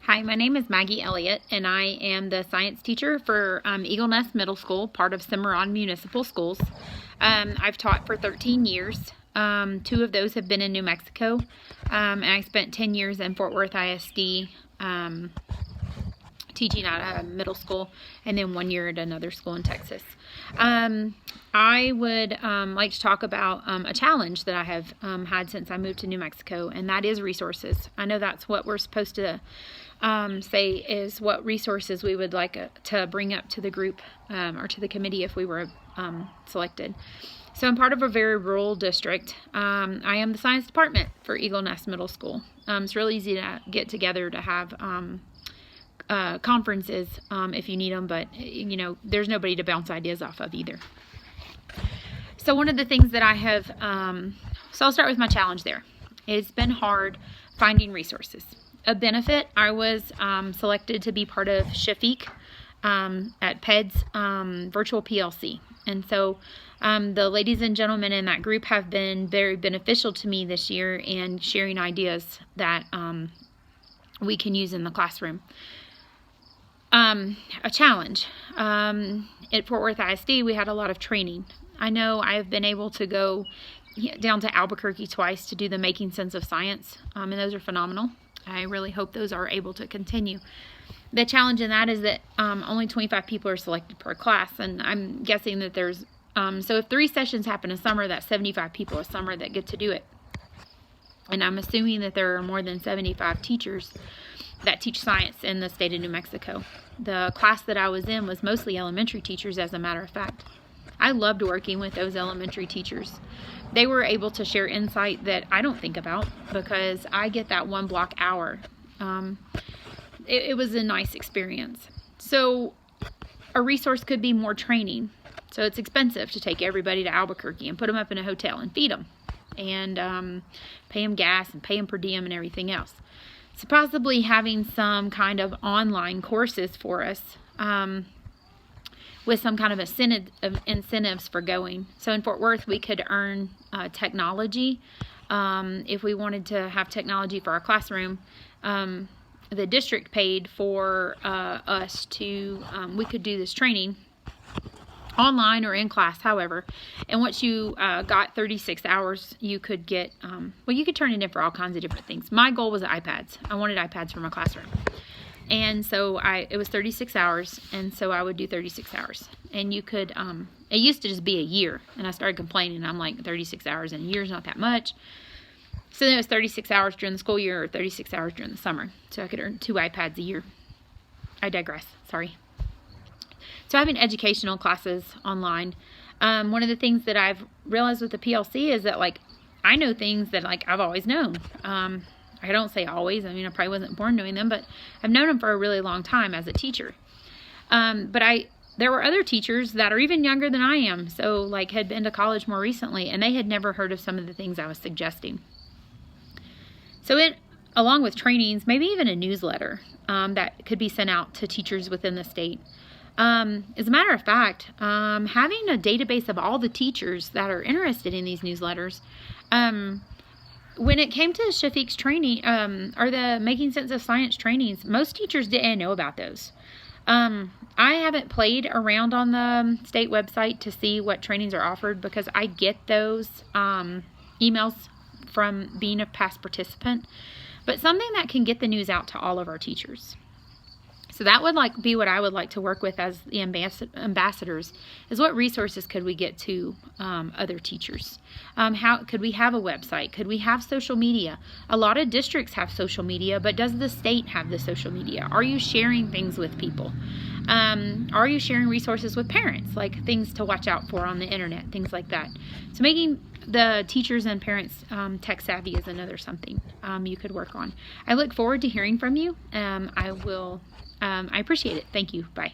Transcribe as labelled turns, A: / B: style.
A: Hi, my name is Maggie Elliott, and I am the science teacher for Eagle Nest Middle School, part of Cimarron Municipal Schools. I've taught for 13 years. 2 of those have been in New Mexico, and I spent 10 years in Fort Worth ISD teaching at a middle school, and then 1 year at another school in Texas. I would like to talk about a challenge that I have had since I moved to New Mexico, and that is resources. I know that's what we're supposed to say is what resources we would like to bring up to the group or to the committee if we were selected. So I'm part of a very rural district. I am the science department for Eagle Nest Middle School. It's really easy to get together to have conferences if you need them, but you know, there's nobody to bounce ideas off of either. So one of the things that I have, so I'll start with my challenge there. It's been hard finding resources. A benefit, I was selected to be part of Shafiq at PED's virtual PLC. And so the ladies and gentlemen in that group have been very beneficial to me this year in sharing ideas that we can use in the classroom. A challenge. At Fort Worth ISD, we had a lot of training. I know I've been able to go down to Albuquerque twice to do the Making Sense of Science, and those are phenomenal. I really hope those are able to continue. The challenge in that is that only 25 people are selected per class, and I'm guessing that there's, so if 3 sessions happen a summer, that's 75 people a summer that get to do it. And I'm assuming that there are more than 75 teachers that teach science in the state of New Mexico. The class that I was in was mostly elementary teachers, as a matter of fact. I loved working with those elementary teachers. They were able to share insight that I don't think about because I get that 1 block hour. It was a nice experience. So a resource could be more training. So it's expensive to take everybody to Albuquerque and put them up in a hotel and feed them and pay them gas and pay them per diem and everything else. So possibly having some kind of online courses for us with some kind of incentives for going. So in Fort Worth, we could earn technology. If we wanted to have technology for our classroom, the district paid for us to, we could do this training online or in class, however. And once you got 36 hours, you could get, well, you could turn it in for all kinds of different things. My goal was iPads. I wanted iPads for my classroom. And so it was 36 hours, and so I would do 36 hours. And you could, it used to just be a year, and I started complaining. I'm like, 36 hours in a year is not that much. So then it was 36 hours during the school year or 36 hours during the summer. So I could earn 2 iPads a year. I digress, sorry. So having educational classes online. One of the things that I've realized with the PLC is that, like, I know things that, like, I've always known. I don't say always. I mean, I probably wasn't born knowing them, but I've known them for a really long time as a teacher. There were other teachers that are even younger than I am, so like had been to college more recently, and they had never heard of some of the things I was suggesting. So along with trainings, maybe even a newsletter that could be sent out to teachers within the state. As a matter of fact, having a database of all the teachers that are interested in these newsletters, when it came to Shafiq's training, or the Making Sense of Science trainings, most teachers didn't know about those. I haven't played around on the state website to see what trainings are offered because I get those emails from being a past participant. But something that can get the news out to all of our teachers. So that would be what I would like to work with as the ambassadors, is what resources could we get to other teachers? How could we have a website? Could we have social media? A lot of districts have social media, but does the state have the social media? Are you sharing things with people? Are you sharing resources with parents, like things to watch out for on the internet, things like that? So making the teachers and parents tech savvy is another something you could work on. I look forward to hearing from you. I appreciate it. Thank you. Bye.